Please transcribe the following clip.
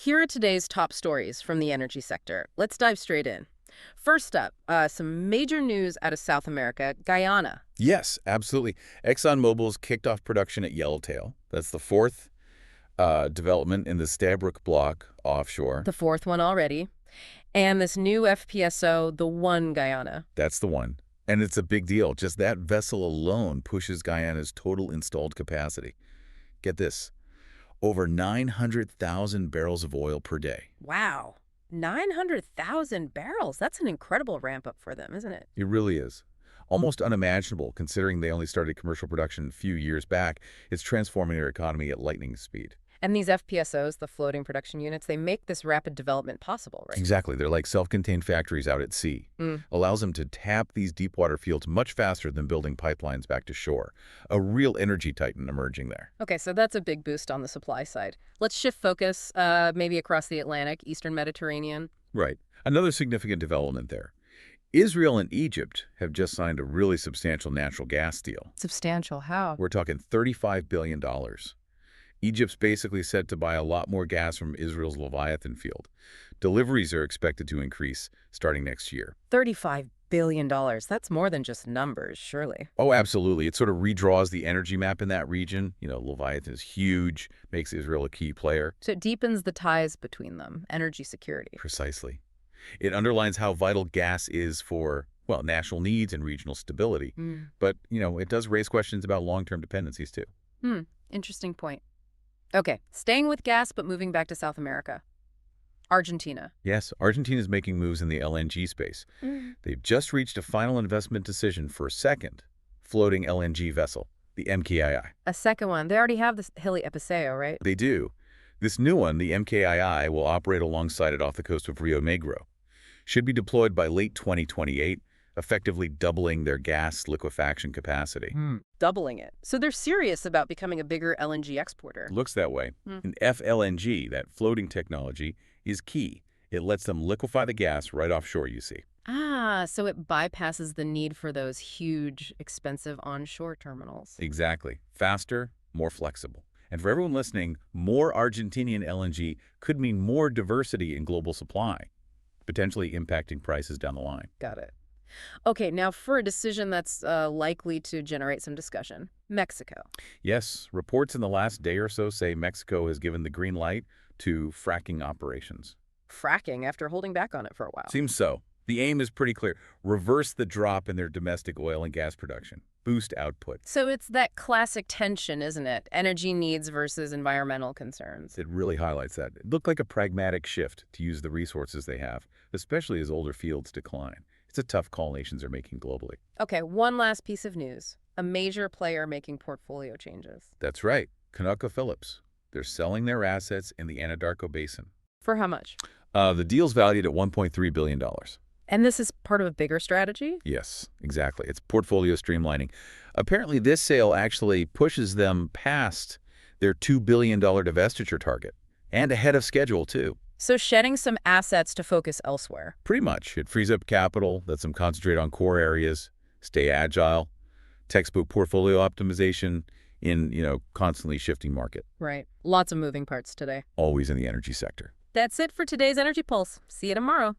Here are today's top stories from the energy sector. Let's dive straight in. First up, some major news out of South America, Guyana. Yes, absolutely. ExxonMobil's kicked off production at Yellowtail. That's the fourth development in the Stabroek Block offshore. The fourth one already. And this new FPSO, the One Guyana. That's the one. And it's a big deal. Just that vessel alone pushes Guyana's total installed capacity. Get this, over 900,000 barrels of oil per day. Wow. 900,000 barrels. That's an incredible ramp up for them, isn't it? It really is. Almost unimaginable, considering they only started commercial production a few years back. It's transforming their economy at lightning speed. And these FPSOs, the floating production units, they make this rapid development possible, right? Exactly. They're like self-contained factories out at sea. Allows them to tap these deepwater fields much faster than building pipelines back to shore. A real energy titan emerging there. Okay, so that's a big boost on the supply side. Let's shift focus, maybe across the Atlantic, Eastern Mediterranean. Right. Another significant development there. Israel and Egypt have just signed a really substantial natural gas deal. Substantial. How? We're talking $35 billion. Egypt's basically set to buy a lot more gas from Israel's Leviathan field. Deliveries are expected to increase starting next year. $35 billion. That's more than just numbers, surely. Oh, absolutely. It sort of redraws the energy map in that region. Leviathan is huge, makes Israel a key player. So it deepens the ties between them, energy security. Precisely. It underlines how vital gas is for, well, national needs and regional stability. But, it does raise questions about long-term dependencies, too. Interesting point. Okay, staying with gas, but moving back to South America. Argentina. Yes, Argentina is making moves in the LNG space. They've just reached a final investment decision for a second floating LNG vessel, the MKII. A second one. They already have this Hilly Episeyo, right? They do. This new one, the MKII, will operate alongside it off the coast of Rio Negro. Should be deployed by late 2028, effectively doubling their gas liquefaction capacity. Doubling it. So they're serious about becoming a bigger LNG exporter. Looks that way. And FLNG, that floating technology, is key. It lets them liquefy the gas right offshore, you see. So it bypasses the need for those huge, expensive onshore terminals. Exactly. Faster, more flexible. And for everyone listening, more Argentinian LNG could mean more diversity in global supply, potentially impacting prices down the line. Got it. Okay, now for a decision that's likely to generate some discussion, Mexico. Yes, reports in the last day or so say Mexico has given the green light to fracking operations. Fracking after holding back on it for a while. Seems so. The aim is pretty clear. Reverse the drop in their domestic oil and gas production. Boost output. So it's that classic tension, isn't it? Energy needs versus environmental concerns. It really highlights that. It looked like a pragmatic shift to use the resources they have, especially as older fields decline. It's a tough call nations are making globally. Okay, one last piece of news. A major player making portfolio changes. That's right. ConocoPhillips. They're selling their assets in the Anadarko Basin. For how much? The deal's valued at $1.3 billion. And this is part of a bigger strategy? Yes, exactly. It's portfolio streamlining. Apparently, this sale actually pushes them past their $2 billion divestiture target, and ahead of schedule, too. So shedding some assets to focus elsewhere. Pretty much. It frees up capital, lets them concentrate on core areas, stay agile, textbook portfolio optimization in, constantly shifting market. Right. Lots of moving parts today. Always in the energy sector. That's it for today's Energy Pulse. See you tomorrow.